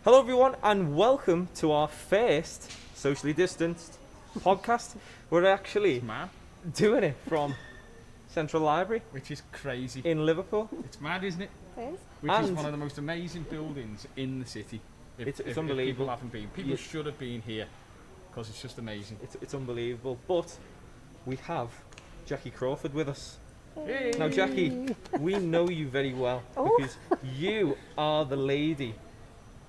Hello, everyone, and welcome to our first socially distanced podcast. We're actually It's mad, doing it from Central Library which is crazy. in Liverpool. It's mad, isn't it? It is. Which is And- one of the most amazing buildings in the city. It's If unbelievable. people haven't been. People Yeah. should have been here because it's just amazing. It's unbelievable. But we have Jackie Crawford with us. Hey. Now, Jackie, we know you very well Oh. because you are the lady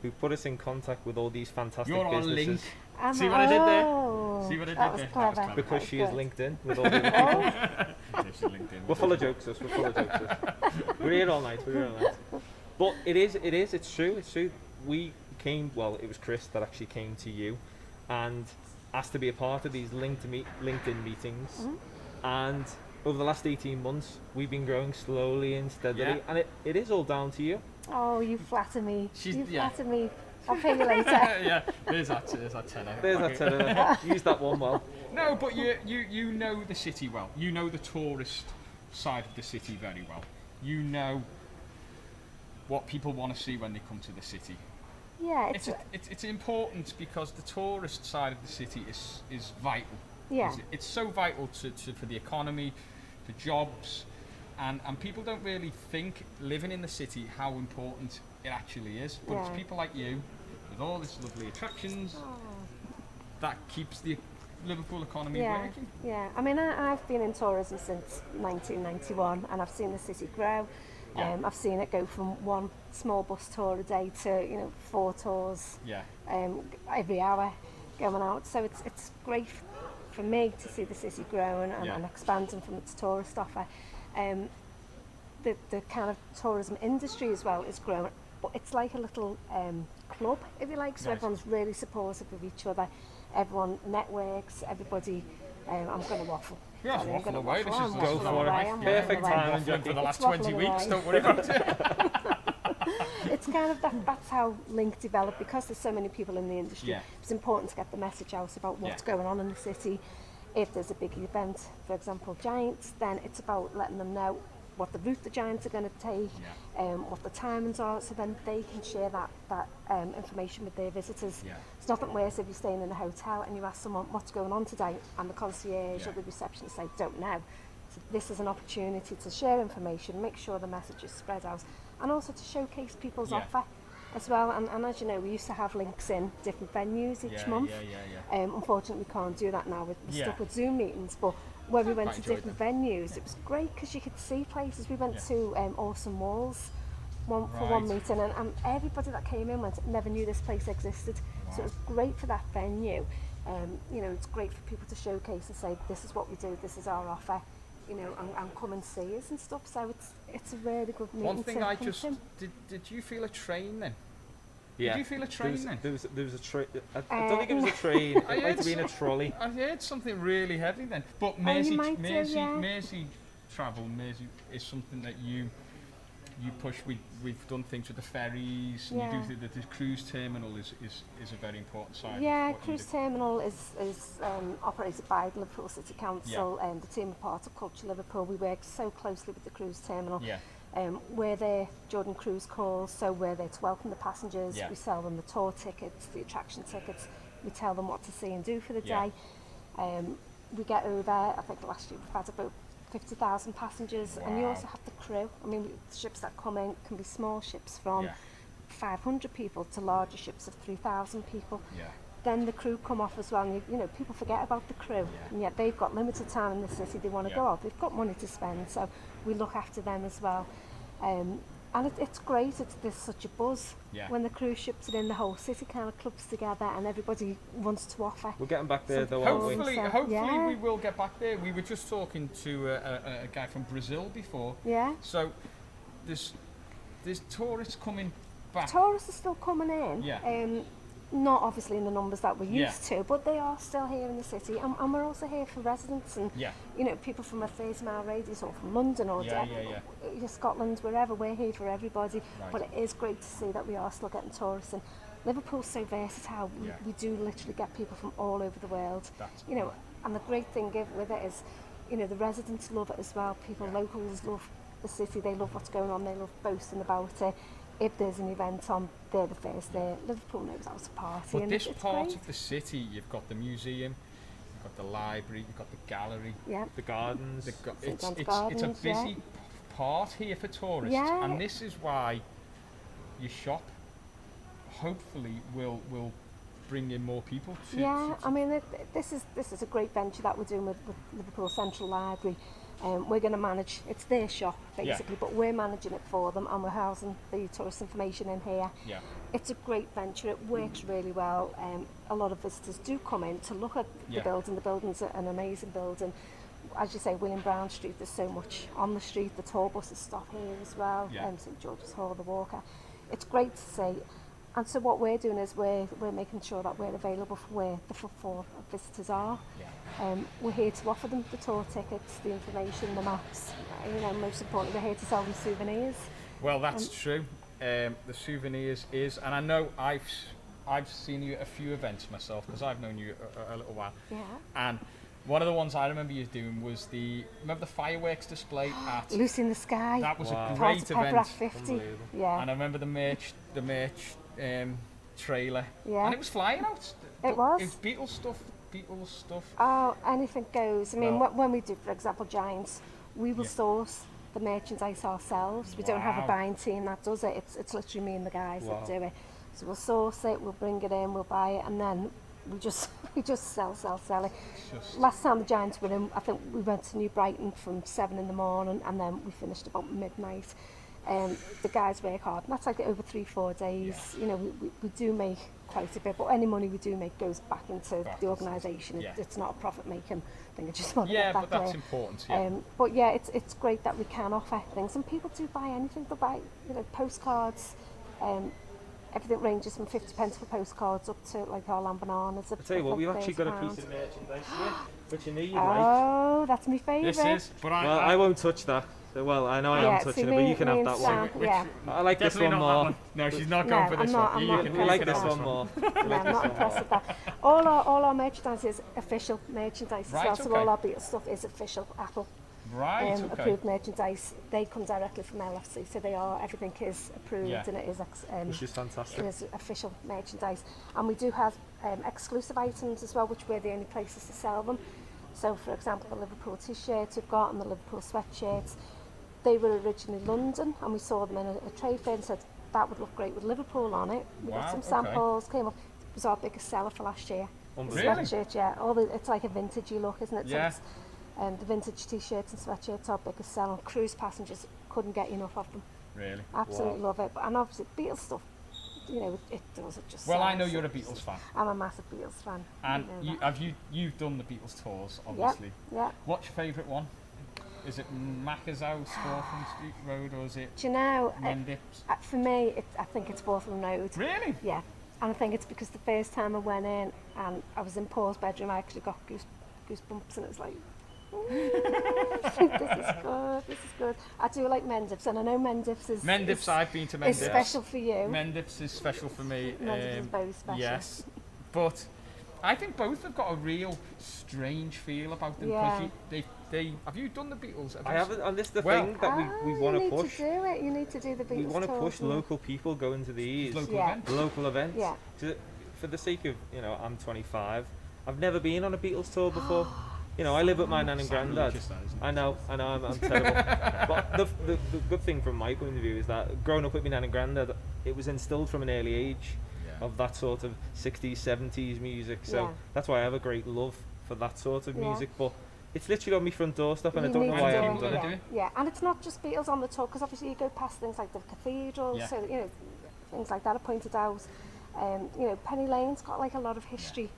who put us in contact with all these fantastic You're on businesses. link. Am See what I did there? Oh, See what I did that was there? That was clever. clever. Because That she was is good. LinkedIn with all the other people. Oh, It's your LinkedIn. We're full of jokesters. We're full of jokesters. We're here all night. We're here all night. But it's true. It's true. We came. Well, it was Chris that actually came to you, and asked to be a part of these LinkedIn meetings. Mhm. And over the last 18 months, we've been growing slowly and steadily, Yeah. and it is all down to you. oh, you flatter me. She's- You yeah. flatter me. I'll pay you later. Yeah, there's that tenner. There's that tenner. Use that one well. No, but you know the city well. You know the tourist side of the city very well. You know what people want to see when they come to the city. Yeah, It's important because the tourist side of the city is vital. yeah, It's so vital for the economy, for jobs, and people don't really think living in the city how important it actually is. But it's Yeah. people like you with all these lovely attractions oh, that keeps the Liverpool economy yeah, working. yeah. I mean, I've been in tourism since 1991, and I've seen the city grow. Yeah. I've seen it go from one small bus tour a day to 4 tours Yeah, every hour going out. So it's great for me to see the city growing and, Yeah. and expanding from its tourist offer. The kind of tourism industry as well is growing, but it's like a little club, if you like. So Right. everyone's really supportive of each other. Everyone networks. Everybody. I'm going to waffle. yeah, Sorry, I'm waffle gonna away. This waffle. is I'm Go waffling for away, it. I'm Perfect waffling away. timing, waffling for Jackie. the last It's waffling 20 weeks. away. Don't worry about it. It's kind of that's how Link developed, because there's so many people in the industry. Yeah. It's important to get the message out about what's Yeah. going on in the city. If there's a big event, for example Giants, then it's about letting them know what the route the Giants are going to take, what the timings are, so then they can share that information with their visitors. Yeah. It's nothing worse if you're staying in a hotel and you ask someone what's going on today, and the concierge Yeah. or the receptionist say don't know. So this is an opportunity to share information, make sure the message is spread out, and also to showcase people's Yeah. offer as well. And as you know, we used to have links in different venues each Yeah, month. yeah. Unfortunately, we can't do that now. We're Yeah. stuck with Zoom meetings, but where we went quite to enjoyed different venues, it was great because you could see places. We went Yeah. to Awesome Walls for one Right. meeting, and everybody that came in never knew this place existed. So it was great for that venue. It's great for people to showcase and say, this is what we do, this is our offer, and come and see us and stuff. So it's a really good meeting. One thing to I come just to. did you feel a train then? Yeah. Did you feel a train then? There was a train. I don't think it was a train. It I might heard have been a trolley. I heard something really heavy then. But you might do, yeah. Mersey travel, Mersey is something that you push. We've done things with the ferries. And Yeah. you do the cruise terminal is a very important side. of Yeah, what you Cruise do. Terminal is operated by the Liverpool City Council and the team of Horticulture Liverpool. We work so closely with the Cruise Terminal. Yeah, We're there during cruise calls, so we're there to welcome the passengers. Yeah. We sell them the tour tickets, the attraction tickets. We tell them what to see and do for the Yeah. day. We get over, I think last year we've had about 50,000 passengers, and you Wow. also have the crew. I mean, ships that come in can be small ships from yeah, 500 people to larger ships of 3,000 people. yeah. Then the crew come off as well, and people forget about the crew, Yeah. and yet they've got limited time in the city. They want to Yeah. go out, they've got money to spend, so we look after them as well. And it's great. There's such a buzz Yeah. when the cruise ships are in. The whole city kind of clubs together, and everybody wants to offer. We're getting back there, So though, aren't we? Hopefully Yeah. we will get back there. We were just talking to a guy from Brazil before. Yeah, So there's tourists coming back. tourists are still coming in. Yeah. Not obviously in the numbers that we're Yeah. used to, but they are still here in the city, and we're also here for residents and Yeah. people from a 30-mile radius, or from London or Yeah, Scotland, wherever. We're here for everybody. Right. But it is great to see that we are still getting tourists, and Liverpool's so versatile. Yeah. We do literally get people from all over the world. That's And the great thing with it is, the residents love it as well. People, locals love the city. They love what's going on. They love boasting about it. if there's an event on, they're the first there. Liverpool knows how to party. But and this it's part great. of the city, you've got the museum, you've got the library, you've got the gallery. Yeah. The gardens. St. John's It's a Gardens, busy part here for tourists, Yeah. and this is why your shop hopefully will bring in more people. Yeah, I mean, this is a great venture that we're doing with Liverpool Central Library. We're going to manage, it's their shop basically, but we're managing it for them, and we're housing the tourist information in here. Yeah. It's a great venture, it works really well. A lot of visitors do come in to look at the building. The building's an amazing building. As you say, William Brown Street, there's so much on the street. The tour buses stop here as well, St George's Hall, the Walker. It's great to see. And so what we're doing is we're making sure that we're available for where the footfall of visitors are. Yeah. We're here to offer them the tour tickets, the information, the maps. You know, most importantly, we're here to sell them souvenirs. Well, that's true. The souvenirs is, and I know I've seen you at a few events myself because I've known you a little while. Yeah. And one of the ones I remember you doing was remember the fireworks display at Lucy in the Sky. That was Wow. a Part great of Pepper at event. 50. Unbelievable. Yeah. And I remember the merch trailer. Yeah. And it was flying out. It was. It was Beatles stuff. Oh, anything goes. I mean, Well- when we do, for example, Giants, we will source the merchandise ourselves. We don't have a Wow. buying team that does it. It's literally me and the guys Wow. that do it. So we'll source it, we'll bring it in, we'll buy it, and then we just sell it. Just Last time the Giants were in, I think we went to New Brighton from 7 in the morning, and then we finished about midnight. The guys work hard, and that's like over 3-4 days. You know, we do make quite a bit, but any money we do make goes back into the organisation. Yeah. It's not a profit making thing. I just want to yeah, get that but that's clear. important. Yeah. But yeah, it's great that we can offer things, and people do buy anything. They buy, you know, postcards. Everything ranges from 50p for postcards up to like our lamb bananas. I tell you what, we've actually got a piece of merchandise here, which you know you like. Oh, that's my favourite. This is, but Well, I won't touch that. So, well, I know I am touching it, but you can have that one. Yeah. I like this definitely one not more. that one. No, she's not No, going for this I'm not- one. I'm You not can We like have this this one more. We like I'm this not one impressed more. with that. All our merchandise is official merchandise Right, as well. So okay. all our Beatles stuff is official Apple Right, okay. approved merchandise. They come directly from LFC, so everything is approved and it is Which is fantastic. it is official merchandise. And we do have exclusive items as well, which we're the only places to sell them. So, for example, the Liverpool t-shirts we've got and the Liverpool sweatshirts, they were originally London, and we saw them in a trade fair and said that would look great with Liverpool on it. We Wow, got some okay. samples, came up. It was our biggest seller for last year. The Really? sweatshirt, yeah. It's like a vintagey look, isn't it? Yeah. So it's, the vintage t-shirts and sweatshirts are our biggest seller. Cruise passengers couldn't get enough of them. Really? Absolutely love it. And obviously, Beatles stuff, you know, it does. It just Well, I sells. know you're a Beatles fan, I'm a massive Beatles fan. and You know that. you've done the Beatles tours, obviously. Yeah. What's your favourite one? Is it Macca's House, Waltham Street Road, or is it Do you know, Mendips? for me, I think it's Waltham Road. Really? Yeah. And I think it's because the first time I went in and I was in Paul's bedroom, I actually got goosebumps, and it was like, this is good, this is good. I do like Mendips, and I know Mendips is Mendips, I've been to is Mendips. special for you. Mendips is special for me. Mendips is very special. Yes, but I think both have got a real strange feel about them. Yeah. Because they have you done the Beatles? I haven't, and this is the Well- thing that we want you to need push. to do it. You need to do the Beatles We want to tours, push yeah. local people going to these Local Yeah. events. local events. Yeah. For the sake of, you know, I'm 25. I've never been on a Beatles tour before. You know, I live with my nan and granddad. Sacrilegious, that, isn't it? I know, I'm terrible. But the good thing from my point of view is that growing up with my nan and granddad, it was instilled from an early age Yeah. of that sort of 60s, 70s music. So Yeah. that's why I have a great love for that sort of Yeah. music. But it's literally on my front doorstep, and I You don't need know to why I do haven't it, done yeah. it. Do it. Yeah, and it's not just Beatles on the tour, because obviously you go past things like the cathedrals, Yeah. so you know things like that are pointed out. You know, Penny Lane's got like a lot of history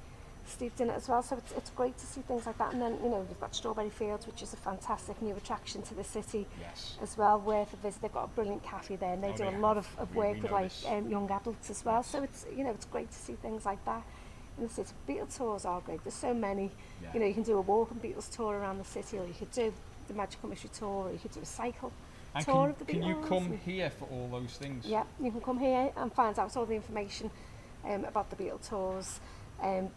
steeped in it as well, so it's great to see things like that. And then, you know, you've got Strawberry Fields, which is a fantastic new attraction to the city Yes. as well, worth a visit. They've got a brilliant cafe there, and they Oh, do they a lot of We work with know like this. young adults as well. So it's, you know, it's great to see things like that in the city. Beatles tours are great. There's so many. Yeah. You know, you can do a walking Beatles tour around the city, or you could do the Magical Mystery tour, or you could do a cycle And tour of the can you Beatles. come here for all those things? Yeah, you can come here and find out all the information about the Beatles tours.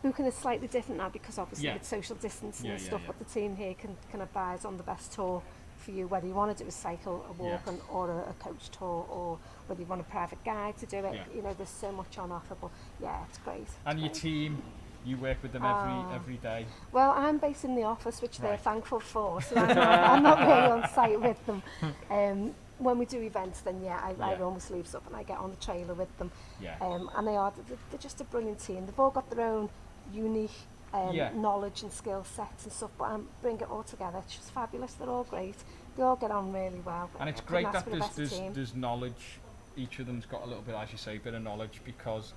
Booking is slightly different now because obviously Yeah. with social distancing Yeah, and yeah, stuff, yeah. but the team here can advise on the best tour for you, whether you want to do a cycle, a walk, or a coach tour, or whether you want a private guide to do it. Yeah. You know, there's so much on offer, but yeah, it's great. And your team, you work with them every day? Well, I'm based in the office, which they're Right. thankful for, so I'm not really on site with them. When we do events, then I roll my sleeves up and I get on the trailer with them. Yeah. And they're just a brilliant team. They've all got their own unique knowledge and skill sets and stuff, but bring it all together. It's just fabulous. They're all great. They all get on really well. And it's great that there's knowledge. Each of them's got a little bit, as you say, a bit of knowledge, because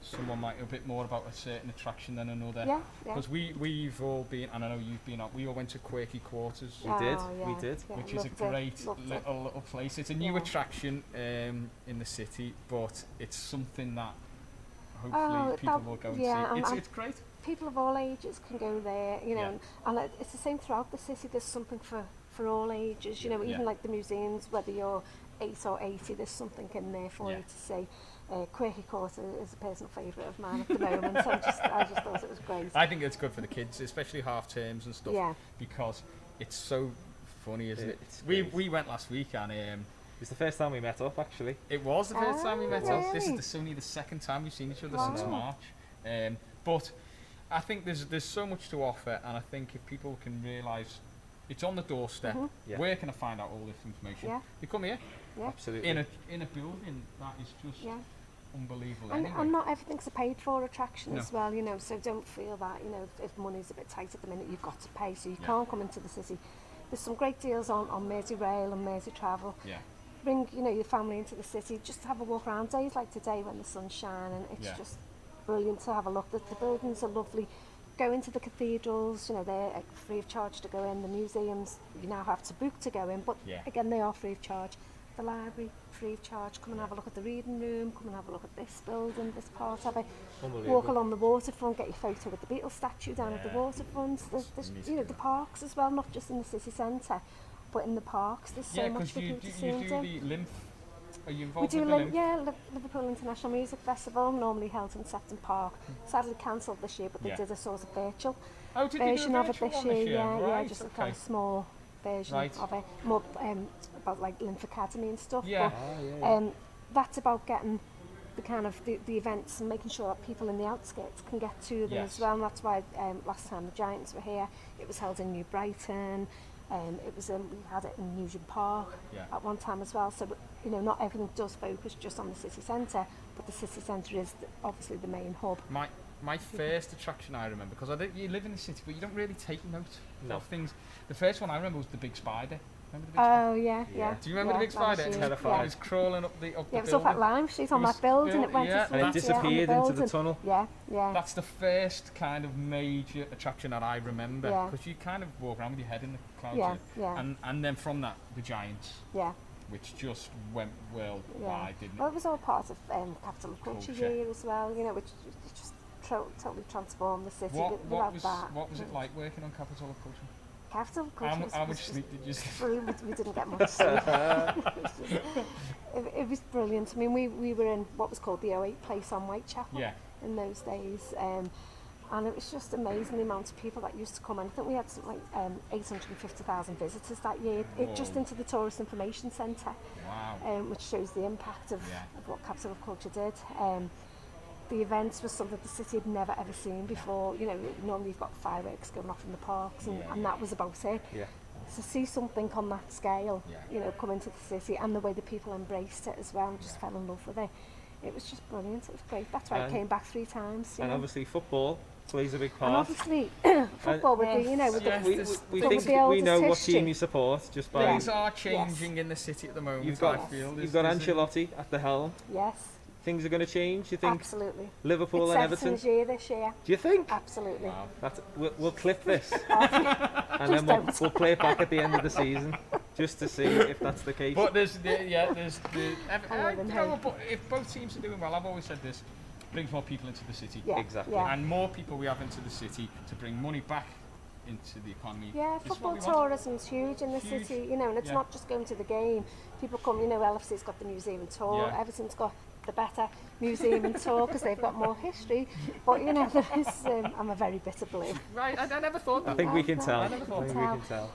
someone might know a bit more about a certain attraction than another. Yeah. Because we've all been, and I know you've been up, we all went to Quirky Quarters. We did. Yeah, Which is a great little place. It's a new attraction in the city, but it's something that hopefully people will go and see. It's great. People of all ages can go there, you know, and it's the same throughout the city. There's something for all ages, you know, even like the museums, whether you're 8 or 80, there's something in there for you to see. Quirky Quarter is a personal favourite of mine at the moment, so I just thought it was great. I think it's good for the kids, especially half terms and stuff, because it's so funny, isn't it? We went last week, and it's the first time we met up, actually. it was the first time we met up. This really? is only the second time we've seen each other since March. But I think there's so much to offer, and I think if people can realise it's on the doorstep, where can I find out all this information? You come here, Absolutely. in a building that is just unbelievable. And not everything's a paid for attraction as well, you know, so don't feel that, you know, if money's a bit tight at the minute, you've got to pay, so you can't come into the city. There's some great deals on Merseyrail and Mersey Travel. Bring, you know, your family into the city, just have a walk around days like today when the sun's shining. It's just brilliant to have a look. The buildings are lovely. Go into the cathedrals, you know, they're free of charge to go in. The museums, you now have to book to go in, but again, they are free of charge. The library, free of charge. Come and have a look at the reading room, come and have a look at this building, this part of it. Walk along the waterfront, get your photo with the Beatles statue down at the waterfront. There's you know, the parks as well, not just in the city centre, but in the parks. There's so much for people to see and do. The Lymph. Are you We involved do, with the Lymph? Liverpool International Music Festival, normally held in Sefton Park. Sadly cancelled this year, but they did a sort of virtual version of it this year. Right, Just a kind of small version of it, more about like Lymph Academy and stuff. But that's about getting the kind of the events and making sure that people in the outskirts can get to them as well. And that's why last time the Giants were here, it was held in New Brighton. It was we had it in Nugent Park at one time as well. So you know, not everything does focus just on the city centre, but the city centre is obviously the main hub. My first attraction I remember, because I think you live in the city, but you don't really take note of things. The first one I remember was the big spider. Remember the big spider? Yeah. Do you remember the big spider? It was crawling up the it was up at Lime Street on that building. It went and it disappeared into the tunnel. Yeah. That's the first kind of major attraction that I remember, because you kind of walk around with your head in the clouds. And then from that, the Giants. Which just went worldwide, didn't it? Well, it was all part of Capital of Culture Year as well, you know, which just totally transformed the city. What was it like working on Capital of Culture? Capital of Culture How much sleep did you sleep? Brilliant. We didn't get much sleep. It was brilliant. I mean, we were in what was called the 08 place on Whitechapel in those days. And it was just amazing the amount of people that used to come. And I think we had something like 850,000 visitors that year, just into the Tourist Information Centre, which shows the impact of what Capital of Culture did. The events was something the city had never ever seen before. You know, normally you've got fireworks going off in the parks, and that was about it. To see something on that scale, you know, come into the city, and the way the people embraced it as well, and just fell in love with it. It was just brilliant. It was great. That's why I came back 3 times. And obviously football plays a big part. And obviously football with the, you know, with we think we know what team you support just by. Things are changing in the city at the moment. You've got Ancelotti at the helm. Yes. Things are going to change, you think? Absolutely. Liverpool it's and Everton? Everton's year this year. Do you think? Absolutely. Wow. We'll clip this. And then we'll play it back at the end of the season just to see if that's the case. But there's if both teams are doing well, I've always said this, brings more people into the city. Exactly. And more people we have into the city to bring money back into the economy. Football tourism is huge in the city, you know, and it's not just going to the game. People come, you know, LFC's got the museum tour, Everton's got the better museum and tour because they've got more history. But you know, there is. I'm a very bitter blue. Right, I never thought that. I think we can tell. I never thought I think we can tell.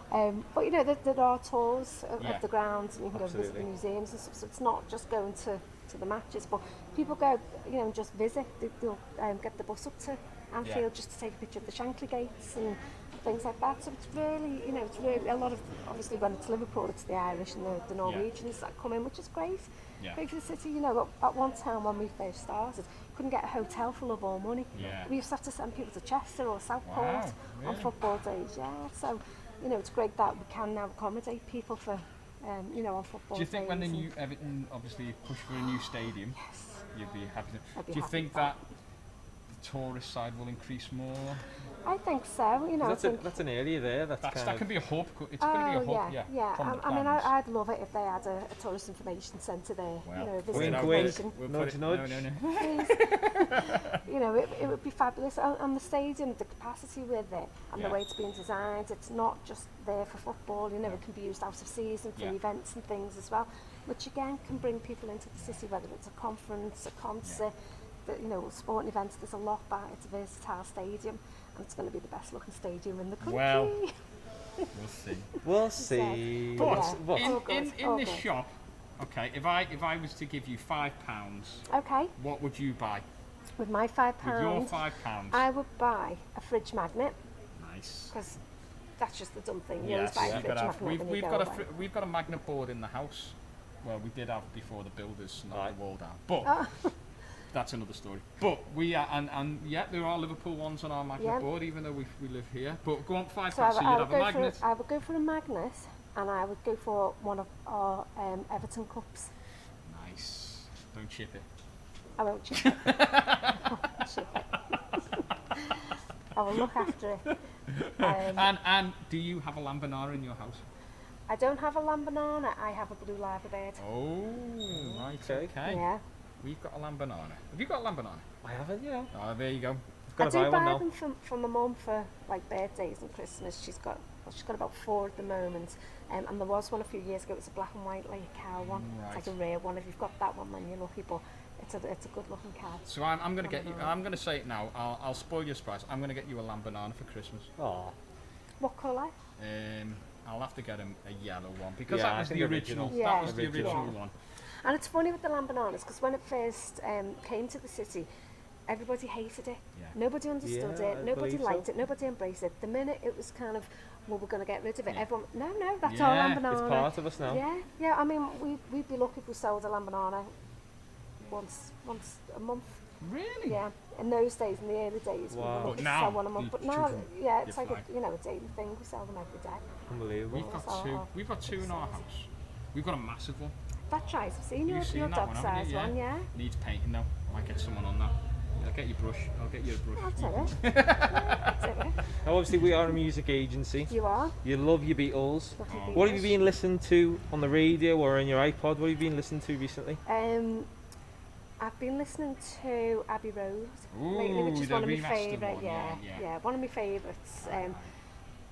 But you know, there are tours of the grounds, and you can go visit the Absolutely. museums and stuff. So it's not just going to the matches, but people go, you know, and just visit. They'll get the bus up to Anfield just to take a picture of the Shankly gates and things like that. So it's really, you know, it's really a lot of, obviously when it's Liverpool, it's the Irish and the Norwegians that come in, which is great. Great for the city. You know, at one time when we first started, couldn't get a hotel for love or money. We used to have to send people to Chester or Southport on football days. So, you know, it's great that we can now accommodate people for, you know, on football days. Do you think when the new Everton obviously push for a new stadium, you'd be happy to? I'd be Do you happy think with that the tourist side will increase more? I think so. You know, That's an area there. That can be a hub. It's going to be a hub. Yeah. I mean, I'd love it if they had a tourist information centre there. Well, you know, wink, information. nudge, nudge. No. You know, it would be fabulous. And the stadium, the capacity with it, and the way it's being designed, it's not just there for football. You know, it can be used out of season for events and things as well, which again can bring people into the city, whether it's a conference, a concert, you know, sporting events. There's a lot that it's a versatile stadium. And it's going to be the best looking stadium in the country. Well, we'll see. We'll see. But in this shop, okay, if I was to give you £5, okay, what would you buy? With my £5, with your £5, I would buy a fridge magnet. Nice. Because that's just the dumb thing. You always buy a fridge magnet. We've got a magnet board in the house. Well, we did have before the builders knocked the wall down, but. That's another story. But we are, and there are Liverpool ones on our magnet board, even though we live here. But go on, £5, so you'd have a magnet. I would go for a magnet, and I would go for one of our Everton cups. Nice. Don't chip it. I won't chip it. I will look after it. And do you have a Lambanara in your house? I don't have a Lambanana. I have a blue Liverbird. Oh, right. Okay. Yeah. We've got a Lambanana. Have you got a Lambanana? I haven't, yeah. Oh, there you go. I do buy them for my mum for like birthdays and Christmas. She's got about 4 at the moment, and there was one a few years ago. It was a black and white like a cow one. Right. It's like a rare one. If you've got that one, then you're lucky. But it's a good looking cow. So I'm going to get you. I'm going to say it now. I'll spoil your surprise. I'm going to get you a Lambanana for Christmas. Oh. What colour? I'll have to get him a yellow one because that was the original. Yeah. That was the original one. And it's funny with the Lambananas because when it first came to the city, everybody hated it. Yeah. Nobody understood it. Nobody liked it. Nobody embraced it. The minute it was kind of, well, we're going to get rid of it. Everyone, no, that's our Lambanana. It's part of us now. Yeah. I mean, we'd be lucky if we sold a Lambanana once a month. Really? Yeah. In those days, in the early days, we were lucky to sell one a month. But now, it's like a daily thing. We sell them every day. Unbelievable. We've got two in our house. We've got a massive one. That's right. I've seen your dog size one, yeah. Needs painting though. Might get someone on that. I'll get you a brush. I'll get you a brush. That's it. Now, obviously, we are a music agency. You are. You love your Beatles. What have you been listening to on the radio or on your iPod? What have you been listening to recently? I've been listening to Abbey Road lately, which is one of my favourite. Yeah, one of my favourites.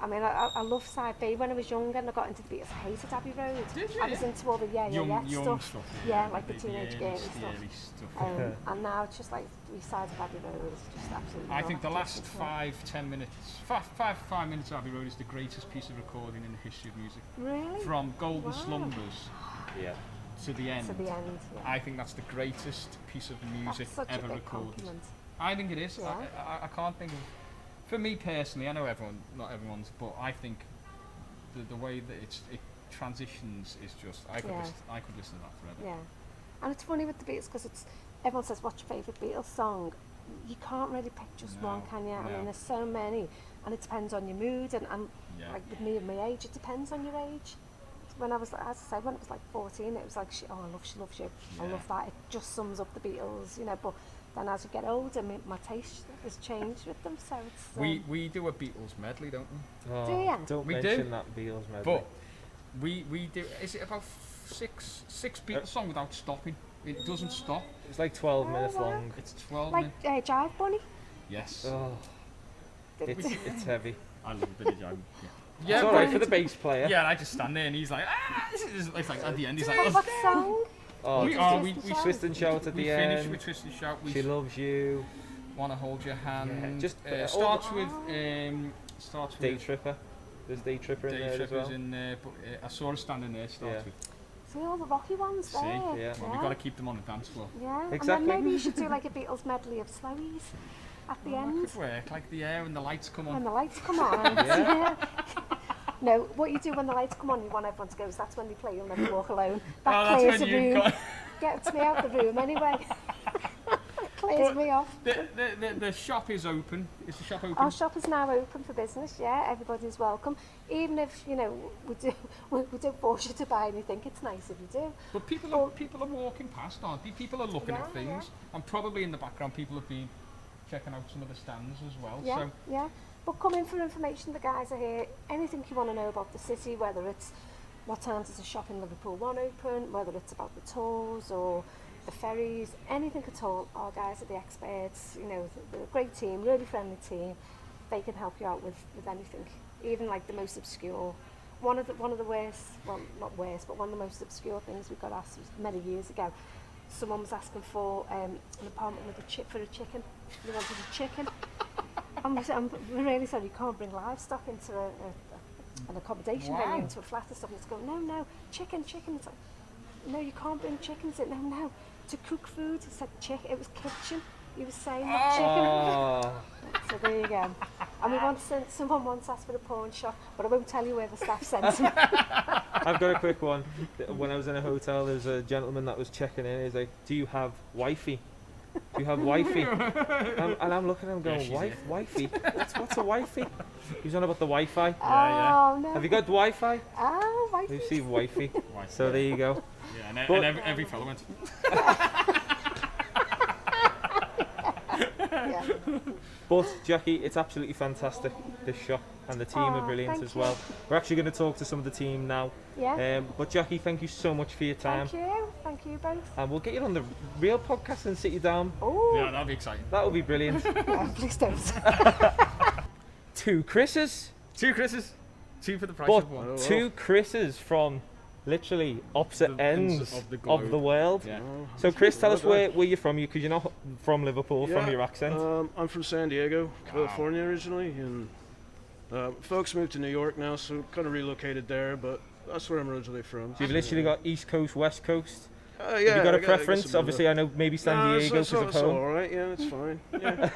I mean, I love side B. When I was younger and I got into the Beatles, I hated Abbey Road. Did you? I was into all the young stuff. Yeah, like the teenage girl stuff. And now it's just like 3 sides of Abbey Road is just absolutely. I think the last 5-10 minutes, 5 minutes of Abbey Road is the greatest piece of recording in the history of music. Really? From Golden Slumbers. Yeah. To the end. Yeah. I think that's the greatest piece of music ever recorded. Compliment. I think it is. Yeah. I can't think of. For me personally, I know not everyone's, but I think the way that it transitions is just. I could listen to that forever. Yeah, and it's funny with the Beatles because everyone says, "What's your favourite Beatles song?" You can't really pick just one, can you? I mean, there's so many, and it depends on your mood and like with me and my age, it depends on your age. When I was, as I said, when it was like 14, it was like, she loves you. I love that. It just sums up the Beatles, you know. But then as you get older, my taste has changed with them. So it's we do a Beatles medley, don't we? Oh, do you? Don't mention that Beatles medley. But we do. Is it about six Beatles songs without stopping? It doesn't stop. It's like 12 minutes long. It's 12 like minutes. Jive Bunny. Yes. Oh, it's heavy. I love a bit of Jive. Yeah, it's alright for the bass player. Yeah, I just stand there and he's like, it's like at the end he's like, What song? Oh, we twist and shout at we the finish end. with twist and shout. She loves you. Want to hold your hand. Just starts with Day Tripper. There's Day Tripper in there as well. In there, but I saw her standing there. Starts with. See all the rocky ones there. Yeah. Well, we've got to keep them on the dance floor. Yeah, exactly. And then maybe you should do like a Beatles medley of Slowies at the end. That could work, like the air and the lights come on. When the lights come on. Yeah. No, what you do when the lights come on, you want everyone to go, so that's when they play You'll Never Walk Alone. That clears the room. Gets me out the room anyway. Clears me off. The shop is open. Is the shop open? Our shop is now open for business, yeah, everybody's welcome. Even if, you know, we don't force you to buy anything, it's nice if you do. But people are walking past, aren't they? People are looking at things. And probably in the background people have been checking out some of the stands as well. Yeah, so. yeah. But come in for information, the guys are here. Anything you want to know about the city, whether it's what time does the shop in Liverpool 1 open, whether it's about the tours or the ferries, anything at all, our guys are the experts. You know, they're a great team, really friendly team. They can help you out with anything, even like the most obscure. One of the worst, well not worst, but one of the most obscure things we got asked was many years ago. Someone was asking for an apartment with a chicken. They wanted a chicken. I'm really sorry, you can't bring livestock into an accommodation venue, into a flat or something. It's going, no, chicken. It's like, no, you can't bring chickens in. No. To cook food, he said it was kitchen. He was saying not chicken. So there you go. And someone once asked for a pawn shop, but I won't tell you where the staff sent him. I've got a quick one. When I was in a hotel, there was a gentleman that was checking in. He's like, "Do you have wifey? Do you have wifey?" And I'm looking at him going, wifey? What's a wifey? He's on about the Wi-Fi. Oh, no. Have you got Wi-Fi? Oh, wifey. You see wifey. So there you go. Yeah, and every fellow went. Yeah. But Jackie, it's absolutely fantastic, this shop, and the team are brilliant as well. We're actually going to talk to some of the team now. Yeah. But Jackie, thank you so much for your time. Thank you both. And we'll get you on the real podcast and sit you down. Oh. Yeah, that'll be exciting. That will be brilliant. Please don't. Two Chris's. Two for the price But of one. two Chris's from literally opposite ends of the world. Yeah. So Chris, tell us where you're from, because you're not from Liverpool from your accent. I'm from San Diego, California originally, and folks moved to New York now, so kind of relocated there, but that's where I'm originally from. So you've literally got East Coast, West Coast. Yeah, have you got a I preference? guess Obviously, I know maybe San Diego because of it's home. all right. Yeah, it's fine. Yeah.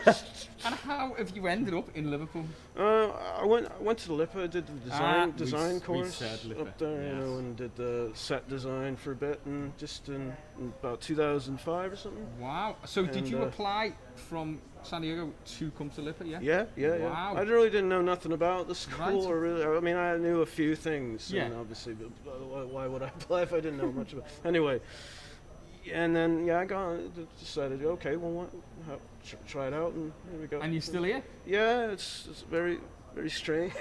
And how have you ended up in Liverpool? I went to LIPA, did the design course up there, yes. you know, and did the set design for a bit, and just in about 2005 or something. Wow. So did you apply from San Diego to come to LIPA? Yeah. Yeah. Wow. I really didn't know nothing about the school, Right. or really. I mean, I knew a few things. Yeah. And obviously, but why would I apply if I didn't know much about? Anyway. And then decided, okay, well, try it out, and here we go. And you're still here? Yeah, it's very, very strange.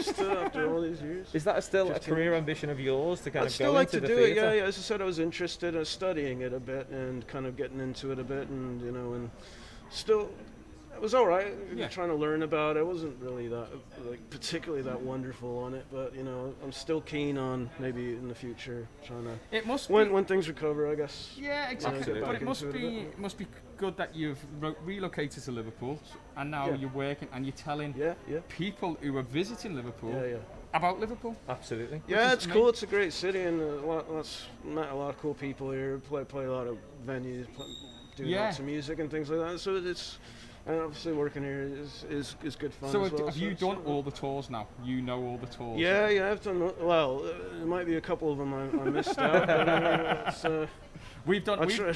Still after all these years. Is that still a career ambition of yours to kind I'd of still go like into to the do it. theatre? Yeah. As I said, I was interested in studying it a bit and kind of getting into it a bit, and and still. It was all right. Trying to learn about it. I wasn't really that particularly that wonderful on it, but I'm still keen on maybe in the future trying to. It must when things recover, I guess. Yeah, exactly. But it must be good that you've relocated to Liverpool, and now you're working and you're telling people who are visiting Liverpool about Liverpool. Absolutely. Yeah, it's cool. It's a great city, and met a lot of cool people here. Play a lot of venues, do lots of music and things like that. So it's. And obviously working here is good fun. So as well. have you done all the tours now? You know all the tours? Yeah, I've done. Well, there might be a couple of them I missed out. But, we've done. I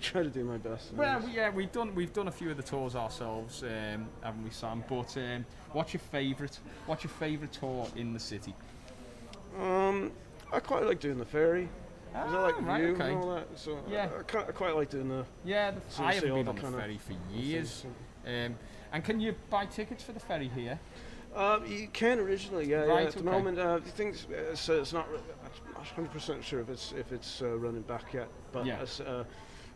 try to do my best. Well, we've done a few of the tours ourselves, haven't we, Sam? But what's your favourite tour in the city? I quite like doing the ferry. I like the view and all that, so yeah. I quite like doing the. Yeah, I haven't been on the kind ferry for years. And can you buy tickets for the ferry here? You can originally, yeah. Right, At the moment, things it's not. I'm not 100% sure if it's running back yet, but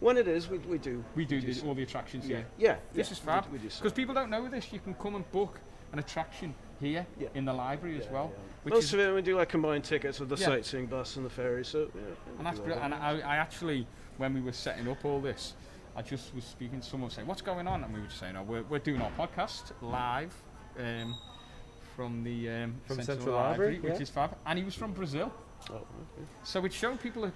when it is, we do. We do all the attractions here. Yeah. This is fab because people don't know this. You can come and book an attraction here in the library as well. Which Most of it we do like combined tickets with the sightseeing bus and the ferry. So and that's brilliant. And I actually, when we were setting up all this, I just was speaking to someone saying, "What's going on?" And we were just saying, "Oh, we're doing our podcast live from the Central Library, which is fab." And he was from Brazil. Oh, okay. So it's showing people are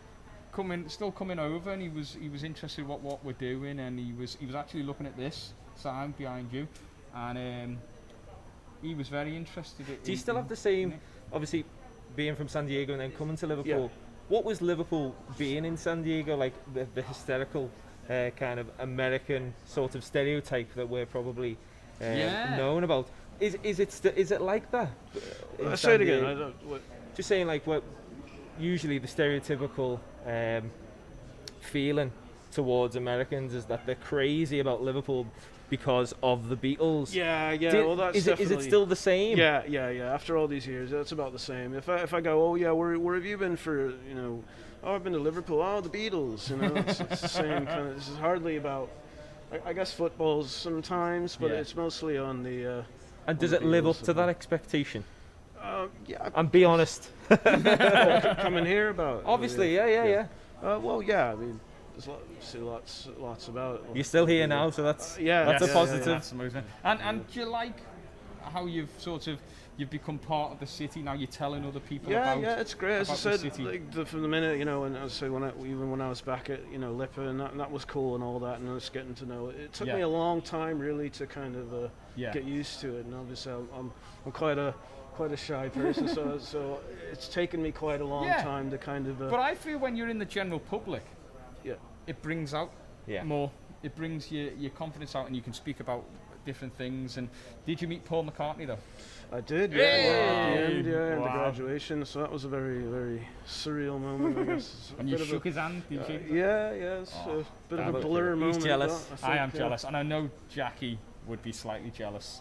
still coming over, and he was interested in what we're doing, and he was actually looking at this sign behind you, and he was very interested. Do you still have the same, obviously, being from San Diego and then coming to Liverpool? Yeah. What was Liverpool being in San Diego like? The hysterical kind of American sort of stereotype that we're probably known about. Is it like that? Say it again. I don't. Just saying, like, what usually the stereotypical feeling towards Americans is that they're crazy about Liverpool because of the Beatles. Yeah. Well, that's is it still the same? Yeah. After all these years, it's about the same. If I go, oh yeah, where have you been for? Oh, I've been to Liverpool. Oh, the Beatles. It's the same kind of. This is hardly about. I guess footballs sometimes, but it's mostly on the. And does it live up to that expectation? Yeah. And be honest. Coming here about. Obviously, yeah. Well, yeah. I mean, there's lots about it. You're still here now, so that's a positive. That's amazing. And do you like how you've become part of the city now? You're telling other people about. Yeah, it's great. As I said, like from the minute and I say even when I was back at Lippa, and that was cool and all that, and I was getting to know it. It took me a long time really to kind of get used to it, and obviously I'm quite a shy person, so it's taken me quite a long time to kind of. But I feel when you're in the general public, it brings out more. It brings your confidence out, and you can speak about different things. And did you meet Paul McCartney though? I did, yeah. At the end, and the graduation. So that was a very, very surreal moment, I guess. And you shook his hand, did you? Yeah. It's a bit of a blur moment. He's jealous. I am jealous, and I know Jackie would be slightly jealous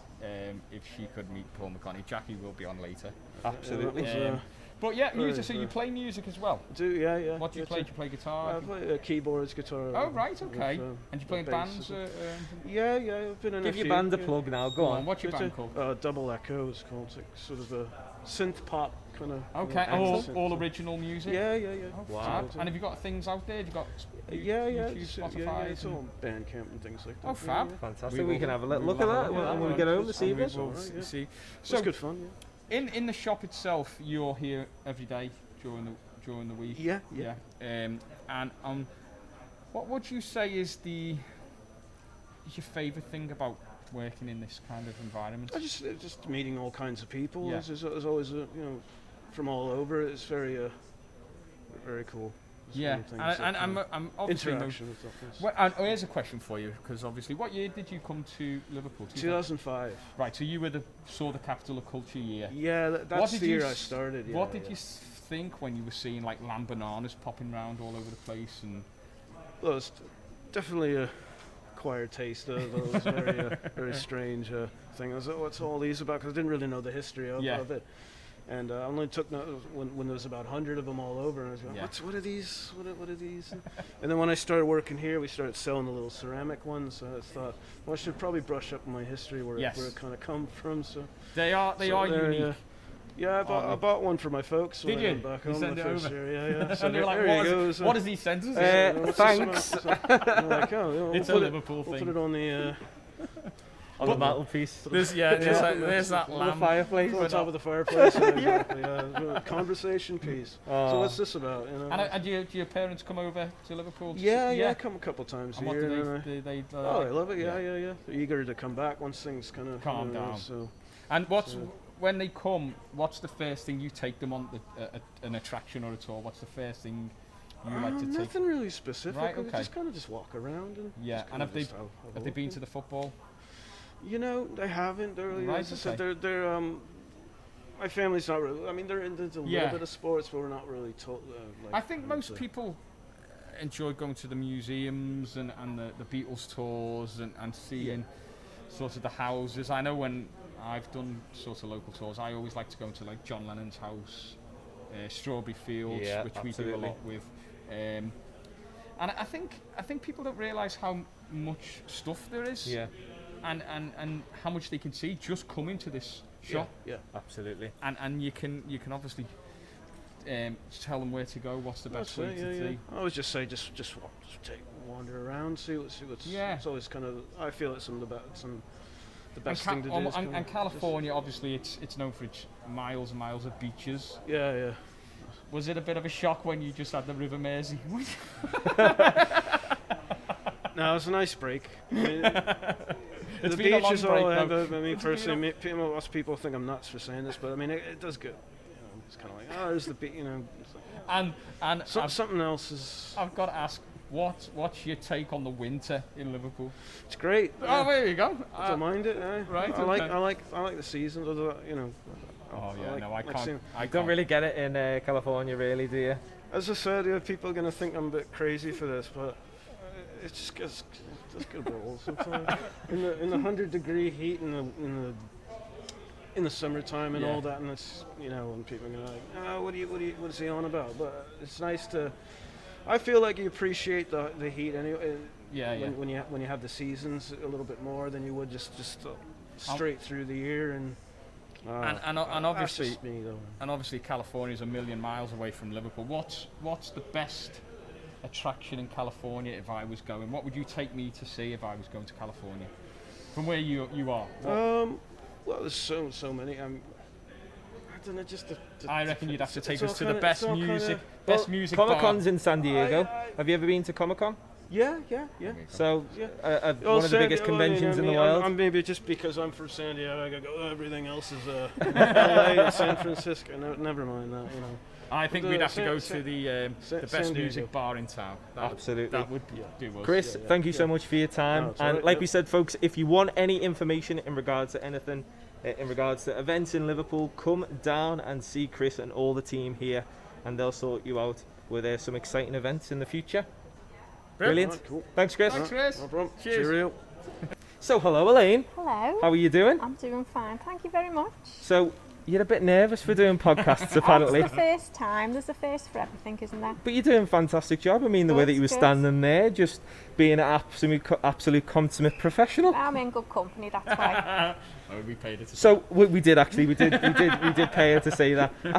if she could meet Paul McCartney. Jackie will be on later. Absolutely. But music. So you play music as well? I do, yeah. What do you play? Do you play guitar? I play keyboards, guitar. Oh right, okay. And you play in bands? Yeah. I've been in a few. Give your band a plug now. Go on. What's your band called? Double Echo is called. It's like sort of a synth pop kind of. Okay. All original music. Yeah. Oh, wow. And have you got things out there? Have you got? YouTube, Spotify, it's all Bandcamp and things like that. Oh, fab! Fantastic. We can have a look at that when we get home this evening. See. So it's good fun. Yeah. In the shop itself, you're here every day during the week. Yeah. And what would you say is your favourite thing about working in this kind of environment? Just meeting all kinds of people. Yeah. There's always from all over. It's very very cool. Yeah, and I'm obviously interaction with stuff. And here's a question for you, because obviously, what year did you come to Liverpool? 2005. Right, so you saw the Capital of Culture year. Yeah, that's the year I started. What did you think when you were seeing like lamb bananas popping around all over the place? And well, it's definitely a acquired taste of it. It was very very strange thing. I was like, what's all these about? Because I didn't really know the history of it. And I only took note when there was about 100 of them all over, and I was like, what are these? What are these? And then when I started working here, we started selling the little ceramic ones. So I thought, well, I should probably brush up on my history where it kind of come from. So they are unique. Yeah, I bought one for my folks. Did you? Back home send it over? Year, yeah. So and they're like, what does he send us? Thanks. Like, it's a Liverpool thing. We'll put it on the. On the mantelpiece. There's that lamp. The fireplace. On top of the fireplace. Conversation piece. So what's this about? And do your parents come over to Liverpool? Yeah, come a couple times a year. What do they oh, they love it. Yeah. They're eager to come back once things kind of calm down. So. And when they come, what's the first thing you take them on an attraction or a tour? What's the first thing you like to take? Nothing really specific. Right, okay. Just walk around and. Yeah, and have they been to the football? They haven't. They're really, right, as I said, they're my family's not really. I mean, they're into a little bit of sports, but we're not really told. I think most people enjoy going to the museums and the Beatles tours and seeing sort of the houses. I know when I've done sort of local tours, I always like to go to like John Lennon's house, Strawberry Fields, which we do a lot with. And I think people don't realise how much stuff there is. Yeah. And how much they can see just coming to this Sure. Yeah. Absolutely. And you can obviously tell them where to go. What's the best way to see? I always just say just take a wander around, see what's. Yeah. It's always kind of. I feel it's the best thing to do. And California, obviously, it's known for its miles and miles of beaches. Yeah. Was it a bit of a shock when you just had the River Mersey? No, it's a nice break. I mean, It's the been a beach long is all I break, have. though. I mean, personally, most people think I'm nuts for saying this, but I mean, it does good. It's kind of like, oh, there's the beach. It's like, And something else is. I've got to ask, what's your take on the winter in Liverpool? It's great. Oh, there you go. I don't mind it. Right. I like the seasons. Oh yeah, like, no, I can't. seeing, I don't really get it in California, really, do you? as I said, people are gonna think I'm a bit crazy for this, but it just gets good balls sometimes. in the 100-degree heat in the summertime and all that, and it's when people are gonna like, oh, what is he on about? But it's nice to. I feel like you appreciate the heat anyway. When you have the seasons a little bit more than you would just straight through the year and obviously that's just me, though. And obviously California is a million miles away from Liverpool. What's the best attraction in California if I was going? What would you take me to see if I was going to California? From where you are? Well, there's so many. I don't know, I reckon you'd have to take us to the best music Comic-Con's bar. in San Diego. Have you ever been to Comic-Con? Yeah. So, one of the biggest conventions in the world. I'm maybe just because I'm from San Diego, I go, everything else is LA and San Francisco. No, never mind that, I think we'd have to go to the best music bar in town. Absolutely. That would do us. Chris, thank you so much for your time. No, and right, like we said, folks, if you want any information in regards to anything, in regards to events in Liverpool, come down and see Chris and all the team here, and they'll sort you out with some exciting events in the future. Brilliant. Right, cool. Thanks, Chris. Thanks, Chris. No problem. Cheers. Cheerio. So, hello, Elaine. Hello. How are you doing? I'm doing fine. Thank you very much. So, you're a bit nervous for doing podcasts, apparently. It's the first time. There's a first for everything, isn't there? But you're doing a fantastic job. I mean, the way that you were standing there, just being an absolute consummate professional. I'm in good company, that's why. We paid it. So we did actually. We did pay her to say that. I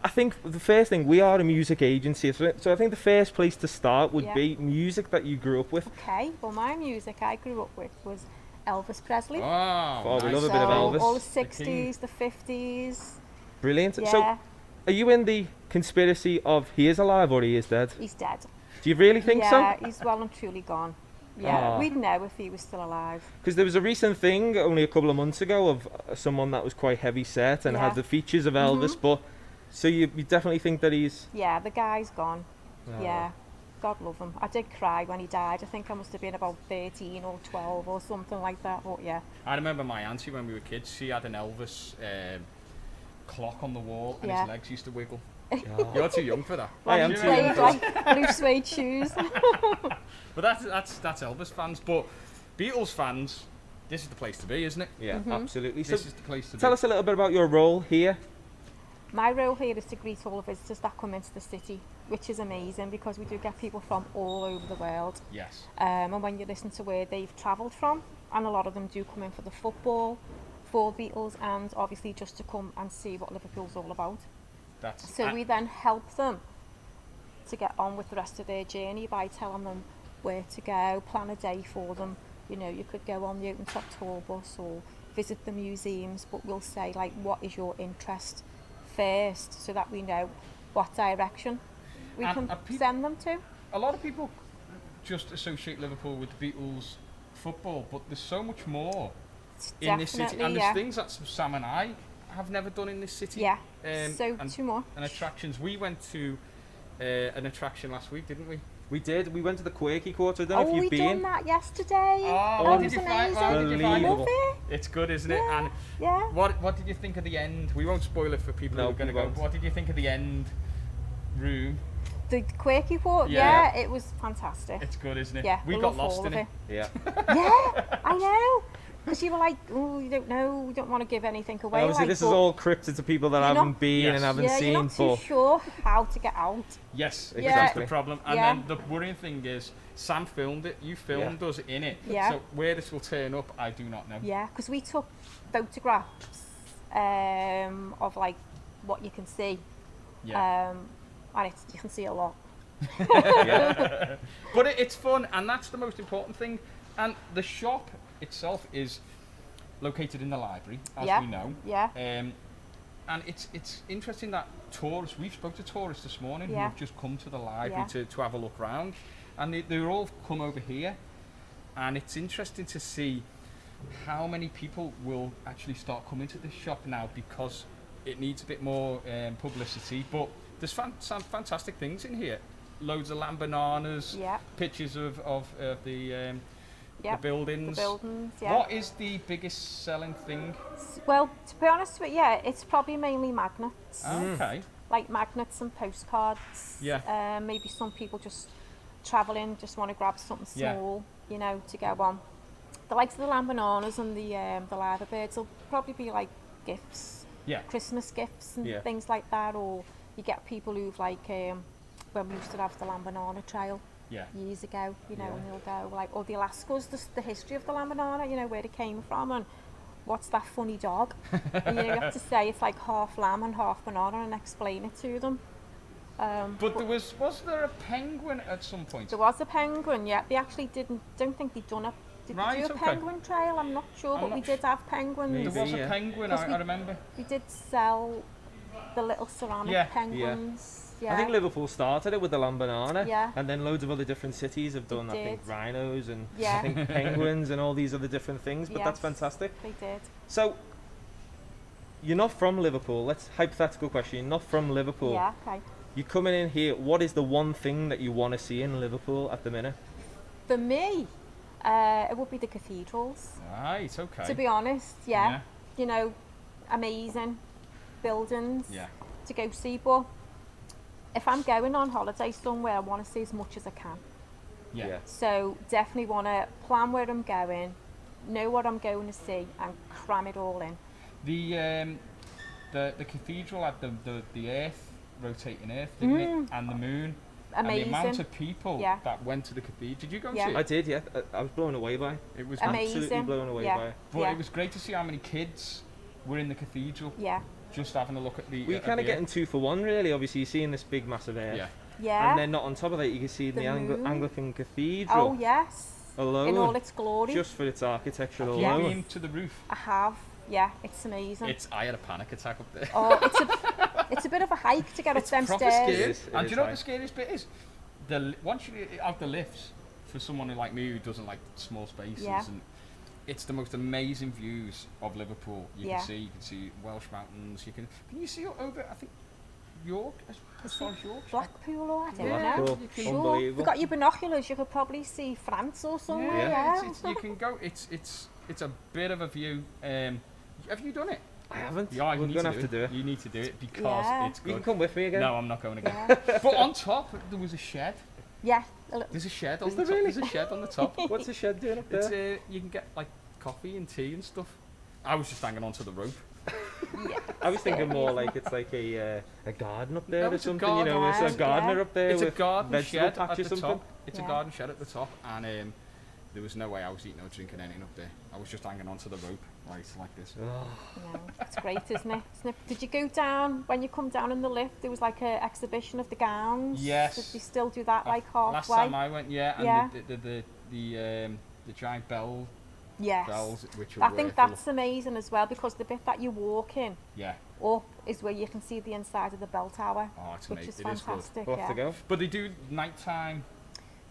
think the first thing, we are a music agency, so I think the first place to start would be music that you grew up with. Okay. Well, my music I grew up with was Elvis Presley. Oh, we love a bit of Elvis. All the 60s, the 50s. Brilliant. Yeah. So, are you in the conspiracy of he is alive or he is dead? He's dead. Do you really think so? Yeah, he's well and truly gone. Yeah, we'd know if he was still alive. Because there was a recent thing only a couple of months ago of someone that was quite heavy set and had the features of Elvis, but so you definitely think that he's... Yeah, the guy's gone. Yeah, God love him. I did cry when he died. I think I must have been about 13 or 12 or something like that, but yeah. I remember my auntie when we were kids, she had an Elvis clock on the wall and his legs used to wiggle. You're too young for that. I am too young. Like blue suede shoes. But that's Elvis fans. But Beatles fans, this is the place to be, isn't it? Yeah, absolutely. This is the place to tell be. us a little bit about your role here. My role here is to greet all the visitors that come into the city, which is amazing because we do get people from all over the world. Yes. And when you listen to where they've travelled from, and a lot of them do come in for the football, for Beatles, and obviously just to come and see what Liverpool's all about. So we then help them to get on with the rest of their journey by telling them where to go, plan a day for them. You could go on the open top tour bus or visit the museums, but we'll say, like, what is your interest first, so that we know what direction we can send them to. A lot of people just associate Liverpool with the Beatles football, but there's so much more in this city, and there's things that Sam and I have never done in this city. Yeah, too much. And attractions. We went to an attraction last week, didn't we? We did. We went to the Quirky Quarter. I don't know if you've been. We done that yesterday. Oh, did you find it? Unbelievable. It's good, isn't it? Yeah. And Yeah. what did you think of the end? We won't spoil it for people who are going to go. But what did you think of the end room? The Quirky Quarter. Yeah, it was fantastic. It's good, isn't it? Yeah, we got lost in it. Yeah. Yeah, I know. Because you were like, oh, you don't know, we don't want to give anything away. Obviously, this is all cryptid to people that haven't been and haven't seen. You're not too sure how to get out. Yes, exactly. That's the problem. And then the worrying thing is, Sam filmed it, you filmed us in it. Yeah. So where this will turn up, I do not know. Yeah, because we took photographs of like what you can see. Yeah. And you can see a lot. Yeah. But it's fun, and that's the most important thing. And the shop itself is located in the library, as we know. Yeah. And it's interesting that tourists, we've spoke to tourists this morning who have just come to the library to have a look around, and they're all come over here, and it's interesting to see how many people will actually start coming to this shop now, because it needs a bit more publicity. But there's some fantastic things in here. Loads of lamb bananas, pictures of the buildings. The buildings, yeah. What is the biggest selling thing? Well, to be honest with you, it's probably mainly magnets. Okay. Like magnets and postcards. Yeah. Maybe some people just travelling, just want to grab something small, you know, to go on. The likes of the lamb bananas and the liverbirds will probably be like gifts. Yeah. Christmas gifts and things like that. Or you get people who've like, when we used to have the lamb banana trail. Years ago, you know, and they'll go like, or the Alaska's, the history of the lamb banana, you know, where it came from and what's that funny dog. And you have to say it's like half lamb and half banana and explain it to them. But there was there a penguin at some point? There was a penguin, They actually don't think they'd done a, did they do a penguin trail? I'm not sure, but we did have penguins. Maybe, there was a penguin, I remember. We did sell the little ceramic penguins. I think Liverpool started it with the lamb banana, Yeah. and then loads of other different cities have done, I think, rhinos and Yeah. I think penguins and all these other different things, but that's Yes, fantastic. They did. So, you're not from Liverpool. Let's hypothetical question. You're not from Liverpool. Yeah, okay. You're coming in here. What is the one thing that you want to see in Liverpool at the minute? For me, it would be the cathedrals. Right, okay. To be honest, you know, amazing buildings to go see. But if I'm going on holiday somewhere, I want to see as much as I can. Yeah. So definitely want to plan where I'm going, know what I'm going to see, and cram it all in. The cathedral had the earth, rotating earth, didn't it? And the moon. Amazing. And the amount of people that went to the cathedral. Did you go and see it? I did, yeah. I was blown away by it. It was amazing. Absolutely blown away by it. But it was great to see how many kids were in the cathedral. Yeah. Just having a look at the. We're kind of getting 2 for 1, really. Obviously, you're seeing this big, massive earth. Yeah. And then not on top of that, you can see the Anglican Cathedral. Oh yes. Alone. In all its glory. Just for its architecture alone. alone. Have you been to the roof? I have. Yeah, it's amazing. I had a panic attack up there. Oh, it's a bit of a hike to get up them stairs. Scary. And do you know what the scariest bit is? Once you have the lifts, for someone like me who doesn't like small spaces, and it's the most amazing views of Liverpool. You can see Welsh mountains. Can you see over? I think York, as far as York. Blackpool, or I don't know. Sure. You've got your binoculars. You could probably see France or somewhere. Yeah. You can go. It's a bit of a view. Have you done it? I haven't. Yeah, We're going to have to do it. You need to do it because it's good. You can come with me again. No, I'm not going again. But on top, there was a shed. Yeah. There's a shed on the top. There's a shed on the top. What's the shed doing up there? You can get like coffee and tea and stuff. I was just hanging onto the rope. I was thinking more like it's like a garden up there or something. Garden, you know, it's a gardener up there. It's with a garden shed patch at the something. top. It's a garden shed at the top, and there was no way I was eating or drinking anything up there. I was just hanging onto the rope, right, like this. No, it's great, isn't it? Did you go down, when you come down in the lift, there was like an exhibition of the gowns? Yes. Did you still do that like halfway? Last time I went, and the giant bells, which I think that's amazing as well, because the bit that you walk in up is where you can see the inside of the bell tower, which is fantastic. We'll have to go. But they do nighttime.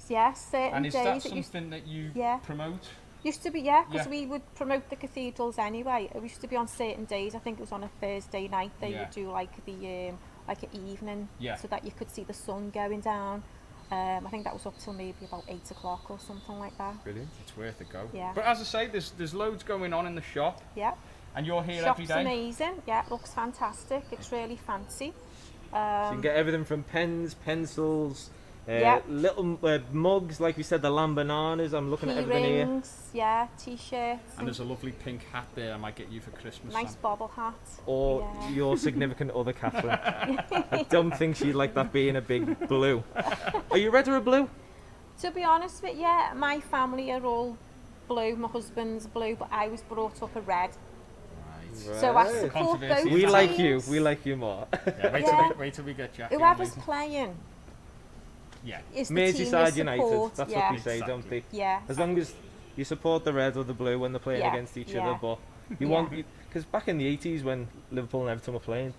Yes, certain and is days that something that you promote? Used to be, because we would promote the cathedrals anyway. It used to be on certain days. I think it was on a Thursday night. They would do like the like an evening, so that you could see the sun going down. I think that was up till maybe about 8 o'clock or something like that. Brilliant. It's worth a go. Yeah. But as I say, there's loads going on in the shop. Yeah. And you're here Shop's every day. Amazing. Yeah, it looks fantastic. It's really fancy. So you can get everything from pens, pencils, little mugs, like we said, the lamb bananas. I'm looking at everything here. Earrings, yeah, t-shirts. And there's a lovely pink hat there I might get you for Christmas. Nice bobble hat. Or your significant other, Catherine. I don't think she'd like that being a big blue. Are you red or a blue? To be honest with you, my family are all blue. My husband's blue, but I was brought up a red. So I support both Controversy. We teams. like you. We like you more. Yeah, wait till we get Jackie. Whoever's amazing. playing Yeah. is the team you Merseyside United. support. That's yeah. what we say, don't we? Yeah. As long as you support the red or the blue when they're playing Yeah, against each yeah. other, but you want because back in the 80s when Liverpool and Everton were playing,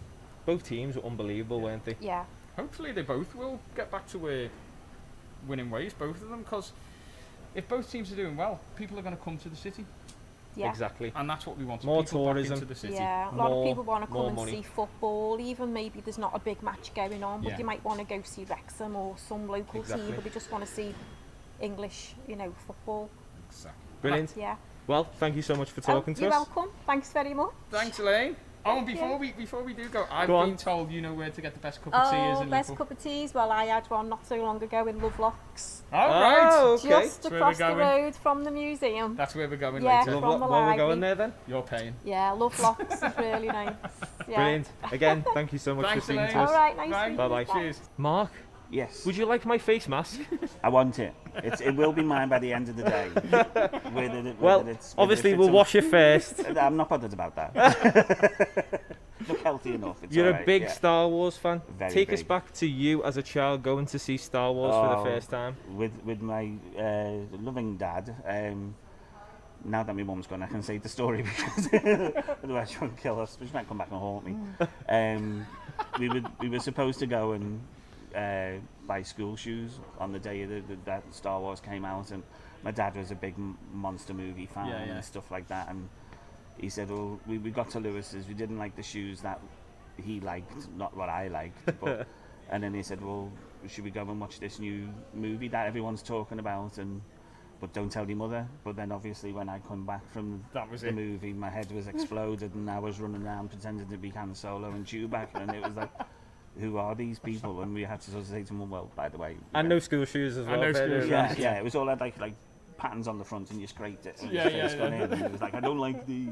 both teams were unbelievable, weren't they? Yeah. Hopefully they both will get back to winning ways, both of them, because if both teams are doing well, people are going to come to the city. Yeah. Exactly. And that's what we want. More people tourism. back into the city. Yeah, a lot of More- people want to more come and money. see football, even maybe there's not a big match going on, but Yeah. you might want to go see Wrexham or some local Exactly. team, but they just want to see English, football. Exactly. Brilliant. Yeah. Well, thank you so much for talking to You're us. welcome. Thanks very much. Thanks, Elaine. Oh, and Thank before we do go, I've Go on. been told you know where to get the best cup of tea is in best Liverpool. cup of teas. Well, I had one not so long ago in Lovelocks, All right. Oh, okay. just That's where across we're the going. road from the museum. That's where we're going Yeah. later. From Well, the we're library. going there then. You're paying. Yeah, Lovelocks is really nice. Yeah. Brilliant. Again, thank you so much Thanks, for speaking to Elaine. us. All right, nice Bye. to meet Bye-bye. you. Cheers. Mark, Yes, would you like my face mask? I want it. It will be mine by the end of the day. Well, obviously we'll wash it first. I'm not bothered about that. Look healthy enough. It's You're all a right, big yeah. Star Wars fan. Very Take us big. back to you as a child going to see Star Wars for the Oh, first time. With my loving dad. Now that my mum's gone, I can say the story because otherwise she won't kill us. But she might come back and haunt me. We were supposed to go and buy school shoes on the day that Star Wars came out, and my dad was a big monster movie fan Yeah, yeah. and stuff like that. And he said, "Oh, we got to Lewis's. We didn't like the shoes that he liked, not what I liked." But and then he said, "Well, should we go and watch this new movie that everyone's talking about?" But don't tell your mother. But then obviously when I come back from That was the it. movie, my head was exploded and I was running around pretending to be Han Solo and Chewbacca, and it was like, who are these people? And we had to sort of say to Mum, well, by the way, And no school shoes as well. no bear school in shoes. mind. yeah, it was all had like patterns on the front and you scraped it and Yeah, your face yeah, got yeah. in, and it was like, I don't like these.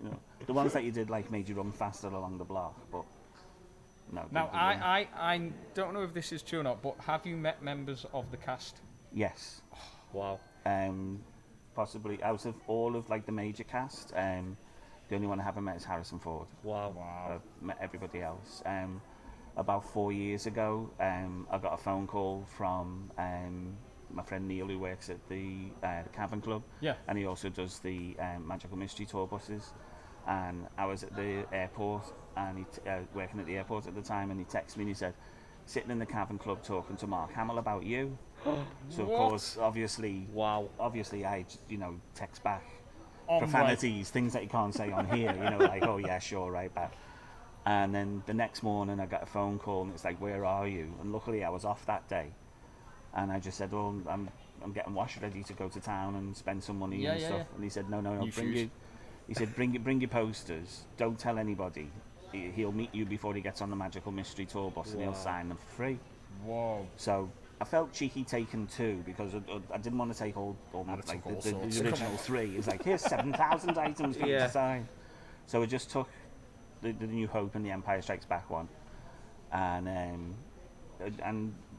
You know, the ones that you did like made you run faster along the block, but no. Now, they didn't. I don't know if this is true or not, but have you met members of the cast? Yes. Wow. Possibly out of all of like the major cast, the only one I haven't met is Harrison Ford. Wow. I've met everybody else. About 4 years ago, I got a phone call from my friend Neil, who works at the Cavern Club. Yeah. And he also does the Magical Mystery Tour buses. And I was at the airport, and working at the airport at the time, and he texted me and he said, sitting in the Cavern Club talking to Mark Hamill about you. So of What? course, obviously, I text back On profanities, things that you can't say on here, like, oh yeah, sure, right back. And then the next morning I got a phone call and it's like, where are you? And luckily I was off that day. And I just said, well, I'm getting washed ready to go to town and spend some money and stuff. And he said, no, New bring shoes. you. He said, bring your posters. Don't tell anybody. He'll meet you before he gets on the Magical Mystery Tour bus and he'll sign them for free. Whoa. So I felt cheeky taking two because I didn't want to take all I'd like take all the sorts. original three. It was like, here's 7,000 items for you to sign. So I just took the New Hope and the Empire Strikes Back one, and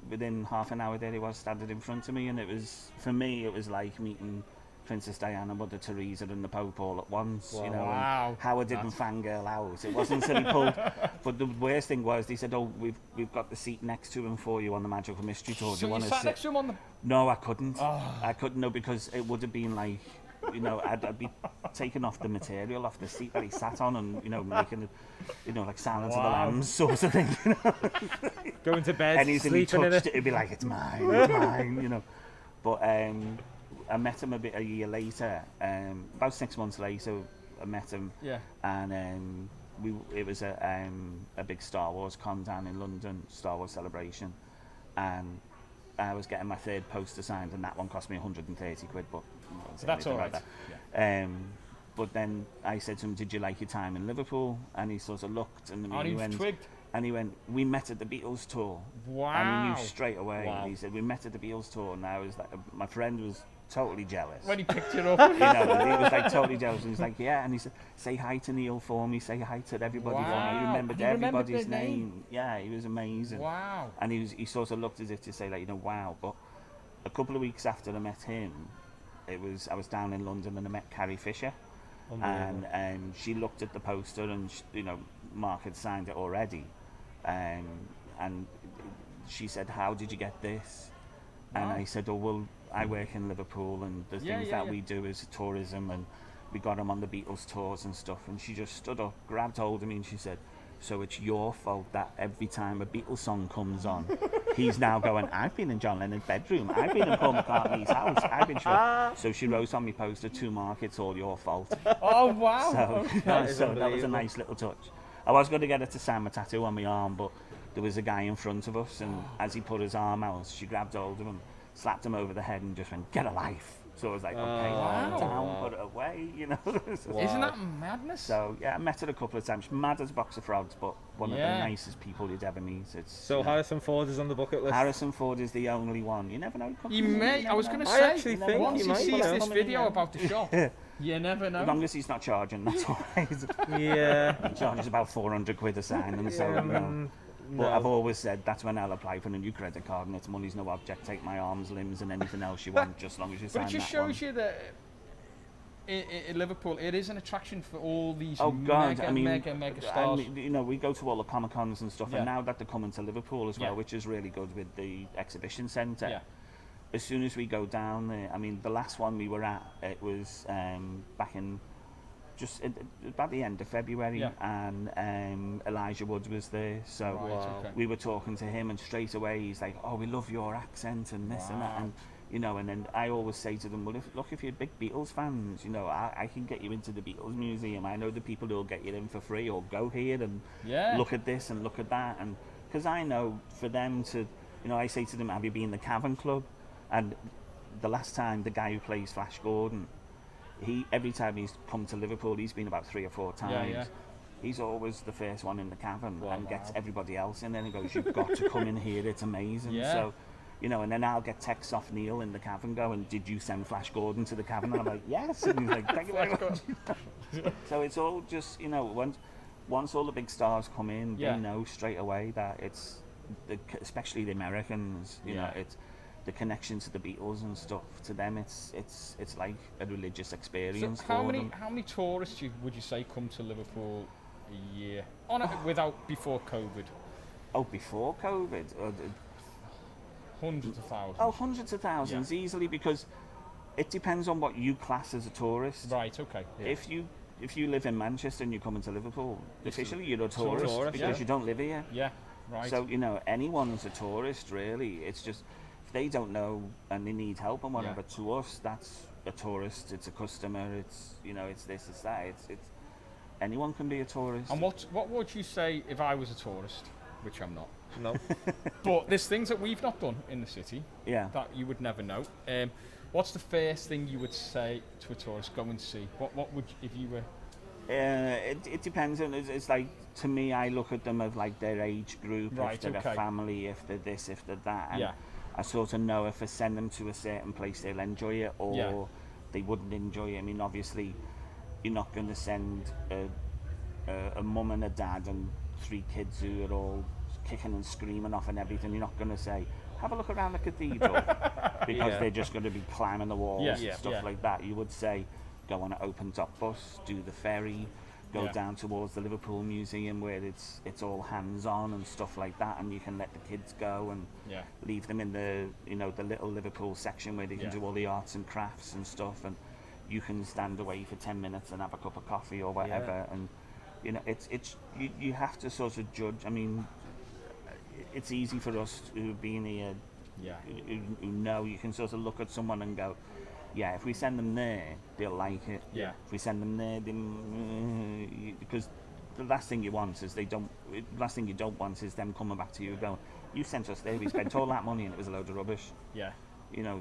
within half an hour there he was standing in front of me, and it was, for me, it was like meeting Princess Diana, Mother Teresa and the Pope all at once, Wow. and Wow. how I didn't fangirl out. It wasn't until he pulled, but the worst thing was, they said, oh, we've got the seat next to him for you on the Magical Mystery Tour. Do So you you want to sat sit? next to him on the... No, I couldn't. Oh. I couldn't, no, because it would have been like, I'd be taking off the material off the seat that he sat on and, making it, like Silence of the Wow. Lambs sort of thing. Going to bed, Anything he sleeping in touched, it. it'd be like, it's mine, But I met him a year later, about 6 months later, I met him. Yeah. And it was a big Star Wars con down in London, Star Wars Celebration, and I was getting my third poster signed, and that one cost me 130 quid, but So that's all right. that. But then I said to him, did you like your time in Liverpool? And he sort of looked and And he he went, twigged. and he went, we met at the Beatles tour. Wow. And he knew straight away. Wow. He said, we met at the Beatles tour, and I was like, my friend was totally jealous. When he picked it up. And he was like totally jealous, and he's like, yeah, and he said, say hi to Neil for me, say hi to everybody for me. Wow. He remembered He remembered everybody's their name. name. Yeah, he was amazing. Wow. And he sort of looked as if to say, like, wow. But a couple of weeks after I met him, I was down in London and I met Carrie Fisher, And she looked at the poster and Mark had signed it already, and she said, "How did you get this?" And I said, "Oh well, I work in Liverpool, and the things that we do is tourism, and we got him on the Beatles tours and stuff." And she just stood up, grabbed hold of me, and she said, "So it's your fault that every time a Beatles song comes on, he's now going, I've been in John Lennon's bedroom, I've been in Paul McCartney's house, I've been sure." So she wrote on my poster, "To Mark, it's all your fault." Oh, wow. So, that was a nice little touch. I was going to get her to sign my tattoo on my arm, but there was a guy in front of us, and as he put his arm out, she grabbed hold of him, slapped him over the head, and just went, "Get a life." So I was like, okay, calm down, put it away, So, Isn't that madness? So yeah, I met her a couple of times. Mad as a box of frogs, but one of the nicest people you'd ever meet. So Harrison Ford is on the bucket list. Harrison Ford is the only one. You never know. He may. I was going to say. I actually think once he sees this video about the shop, you never know. As long as he's not charging, that's all right. Yeah. He charges about 400 quid a sign, and so. But I've always said that's when I'll apply for a new credit card, and it's money's no object. Take my arms, limbs, and anything else you want, just as long as you sign that. But it just shows you that in Liverpool, it is an attraction for all these mega stars. We go to all the Comic Cons and stuff, and now that they're coming to Liverpool as well, which is really good with the exhibition centre. Yeah. As soon as we go down there, the last one we were at, it was back in just about the end of February, and Elijah Wood was there, so we were talking to him, and straight away he's like, "Oh, we love your accent and this and that," and and then I always say to them, "Well, if you're big Beatles fans, I can get you into the Beatles Museum. I know the people who'll get you in for free, or go here and look at this and look at that," and because I know for them to, I say to them, "Have you been the Cavern Club?" And the last time, the guy who plays Flash Gordon, every time he's come to Liverpool, he's been about 3 or 4 times. He's always the first one in the Cavern and gets everybody else in there and goes, "You've got to come in here, it's amazing." So, and then I'll get texts off Neil in the Cavern going, "Did you send Flash Gordon to the Cavern?" And I'm like, "Yes." And he's like, "Thank you very much." So it's all just, once all the big stars come in, they know straight away that it's, especially the Americans, it's the connection to the Beatles and stuff. To them, it's like a religious experience. So how many tourists would you say come to Liverpool a year before COVID? Oh, before COVID, hundreds of thousands. Oh, hundreds of thousands easily, because it depends on what you class as a tourist. Right. Okay. Yeah. If you live in Manchester and you come into Liverpool, officially you're a tourist because you don't live here. Yeah. Right. So anyone's a tourist really. It's just, they don't know and they need help and whatever. To us, that's a tourist. It's a customer. It's it's this, it's that. It's anyone can be a tourist. And what would you say if I was a tourist, which I'm not? No. But there's things that we've not done in the city. That you would never know. What's the first thing you would say to a tourist? Go and see. What would if you were? It depends. It's like, to me, I look at them of like their age group, if they're a family, if they're this, if they're that. And I sort of know if I send them to a certain place, they'll enjoy it, or they wouldn't enjoy it. Obviously, you're not going to send a mum and a dad and 3 kids who are all kicking and screaming off and everything. You're not going to say, "Have a look around the cathedral," because they're just going to be climbing the walls and stuff like that. You would say, go on an open top bus, do the ferry, go down towards the Liverpool Museum where it's all hands on and stuff like that, and you can let the kids go and leave them in the the little Liverpool section where they can do all the arts and crafts and stuff, and you can stand away for 10 minutes and have a cup of coffee or whatever. And you have to sort of judge. It's easy for us who've been here, who know, you can sort of look at someone and go, if we send them there, they'll like it. If we send them there, because the last thing you want is last thing you don't want is them coming back to you going, "You sent us there, we spent all that money and it was a load of rubbish."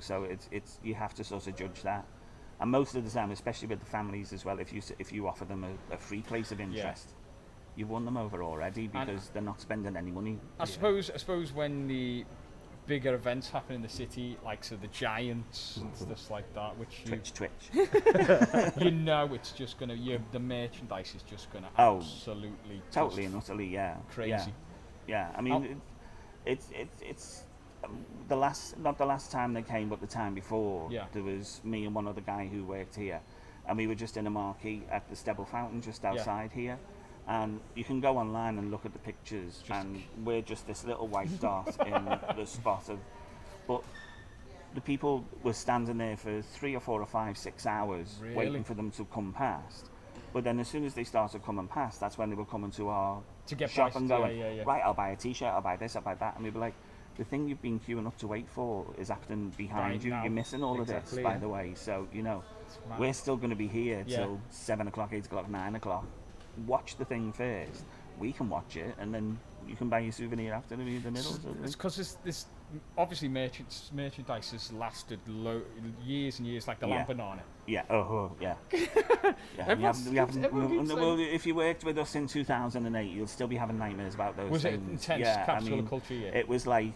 So it's you have to sort of judge that. And most of the time, especially with the families as well, if you offer them a free place of interest, you've won them over already, because they're not spending any money. I suppose when the bigger events happen in the city, like the Giants and stuff like that, which Twitch. It's just gonna the merchandise is just gonna absolutely totally and utterly crazy. It's not the last time they came, but the time before, there was me and one other guy who worked here, and we were just in a marquee at the Stebble Fountain just outside here. And you can go online and look at the pictures, and we're just this little white dot in the spot of. But the people were standing there for 3 or 4 or 5, 6 hours waiting for them to come past. But then as soon as they started coming past, that's when they were coming to our shop and going, right, I'll buy a t-shirt, I'll buy this, I'll buy that. And we'd be like, the thing you've been queuing up to wait for is happening behind you. Now. You're missing all of this, by the way. So, you know, we're still going to be here till 7 o'clock, 8 o'clock, 9 o'clock. Watch the thing first. We can watch it, and then you can buy your souvenir after the middle. It's because this obviously merchandise has lasted years and years, like the Lambanana. Yeah. Yeah. Well, if you worked with us in 2008, you'll still be having nightmares about those was things. Was it intense capsule culture? Yeah. It was like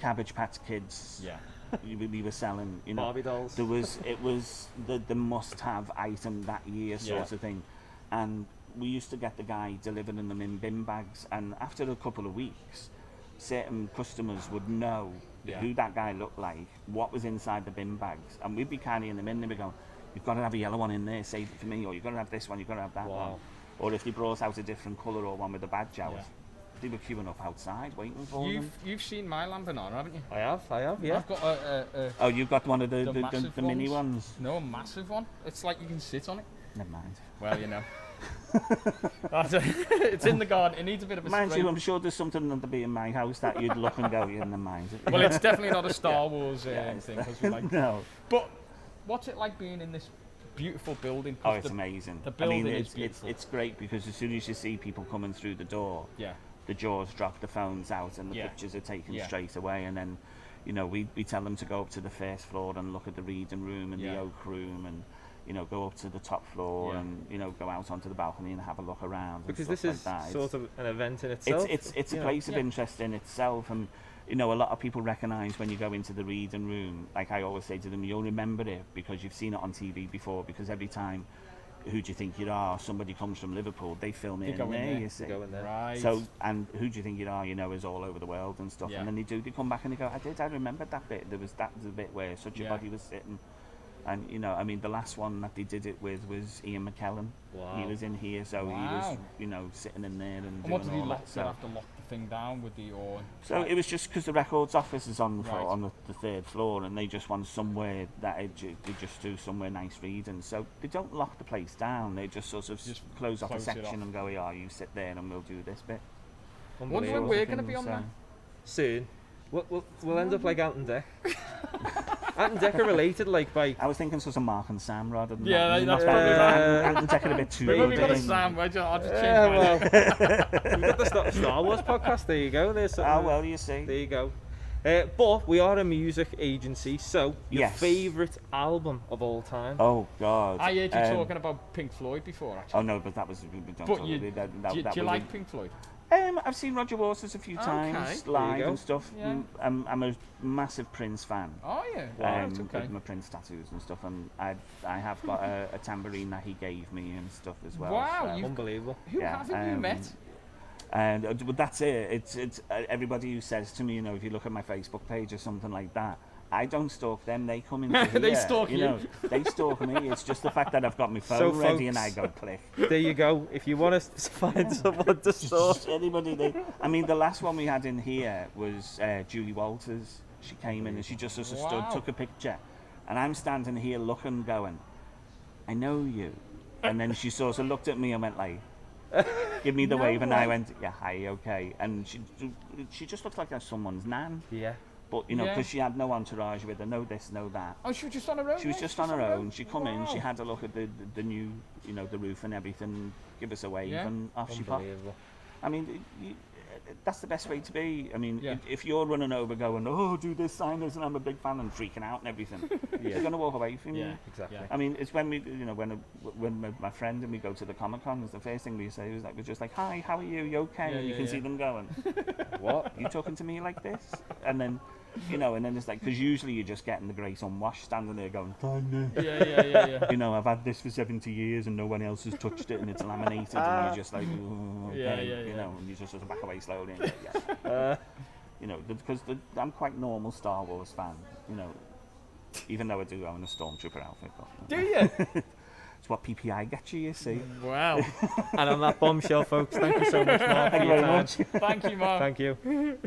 Cabbage Patch Kids. Yeah. We were selling, you know, Barbie dolls. It was the must-have item that year, sort of thing, and we used to get the guy delivering them in bin bags, and after a couple of weeks, certain customers would know who that guy looked like, what was inside the bin bags, and we'd be carrying them in, and we'd go, you've got to have a yellow one in there, save it for me, or you've got to have this one, you've got to have that one. Or if they brought out a different colour or one with a badge out, they were queuing up outside waiting for them. You've seen my Lambanana, haven't you? I have, yeah. I've got a oh, you've got one of the mini ones? No, a massive one. It's like you can sit on it. Never mind. Well, you know. It's in the garden. It needs a bit of a Mind you, I'm sure there's something that'd be in my house that you'd look and go, in the mind. Well, it's definitely not a Star Wars thing. We like, no. But what's it like being in this beautiful building? Oh, it's amazing. The building is beautiful. It's great because as soon as you see people coming through the door, the jaws drop, the phones out, and the pictures are taken straight away. And then, you know, we tell them to go up to the first floor and look at the reading room and the oak room, and you know, go up to the top floor and, you know, go out onto the balcony and have a look around. Because this is like sort of an event in itself. It's a place of interest in itself, and you know, a lot of people recognise when you go into the reading room, like I always say to them, you'll remember it because you've seen it on TV before, because every time Who Do You Think You Are, somebody comes from Liverpool, they film it in there, you see. Right. So, and Who Do You Think You Are, you know, is all over the world and stuff, and then they come back and they go, I remember that bit, there was the bit where such a body was sitting. And, you know, I mean, the last one that they did it with was Ian McKellen. Wow. He was in here, so he was, you know, sitting in there and doing what did he all that. So have to lock the thing down with the or? So it was just because the records office is on the third floor, and they just want somewhere that they just do somewhere nice reading. So they don't lock the place down. They just sort of just close off a section and go, yeah, you sit there and we'll do this bit. Wonder when we're going to be on that. Soon. We'll end up like Ant and Dec. Ant and Dec are related, like by. I was thinking sort of Mark and Sam rather than. Yeah, that's probably right. Ant and Dec are a bit too. We've got a Sam. I'll just change mine. We've got the Star Wars podcast. There you go. Well, you see. There you go. But we are a music agency, so your favourite album of all time? Oh God! I heard you talking about Pink Floyd before, actually. Oh no, but that was. Do you like Pink Floyd? I've seen Roger Waters a few times live and stuff. Yeah. I'm a massive Prince fan. Oh yeah, with my Prince tattoos and stuff, and I have got a tambourine that he gave me and stuff as well. Wow, so. Unbelievable. Who haven't you met? And that's it. It's everybody who says to me, you know, if you look at my Facebook page or something like that, I don't stalk them. They come into here. They stalk you. Know, they stalk me. It's just the fact that I've got my phone ready and I go click. There you go. If you want to find someone to stalk, anybody. I mean, the last one we had in here was Julie Walters. She came in and she just sort of stood, took a picture, and I'm standing here looking, going, I know you. And then she sort of looked at me and went like, give me the wave, and I went, yeah, hi, okay. And she just looked like someone's nan. Yeah. But, you know, because she had no entourage with her, no this, no that. Oh, she was just on her own? She was just on her own. She come in, she had a look at the new, you know, the roof and everything, give us a wave, and off she popped. I mean, that's the best way to be. I mean, if you're running over going, oh, do this, sign this, and I'm a big fan, and freaking out and everything, they're going to walk away from you. Yeah, exactly. I mean, it's when we, you know, when my friend and we go to the Comic-Cons, the first thing we say is like, we're just like, hi, how are you? You okay? And you can see them going, what? You talking to me like this? And then, you know, and then it's like, because usually you're just getting the great unwashed standing there going, yeah. You know, I've had this for 70 years and no one else has touched it and it's laminated, and you're just like, okay, you know, and you just sort of back away slowly. And you know, because I'm quite normal Star Wars fan, you know, even though I do own a Stormtrooper outfit. But, do you? It's what PPI gets you, you see. Wow. And on that bombshell, folks, thank you so much, Mark. Thank you very much. Thank you, Mark. Thank you.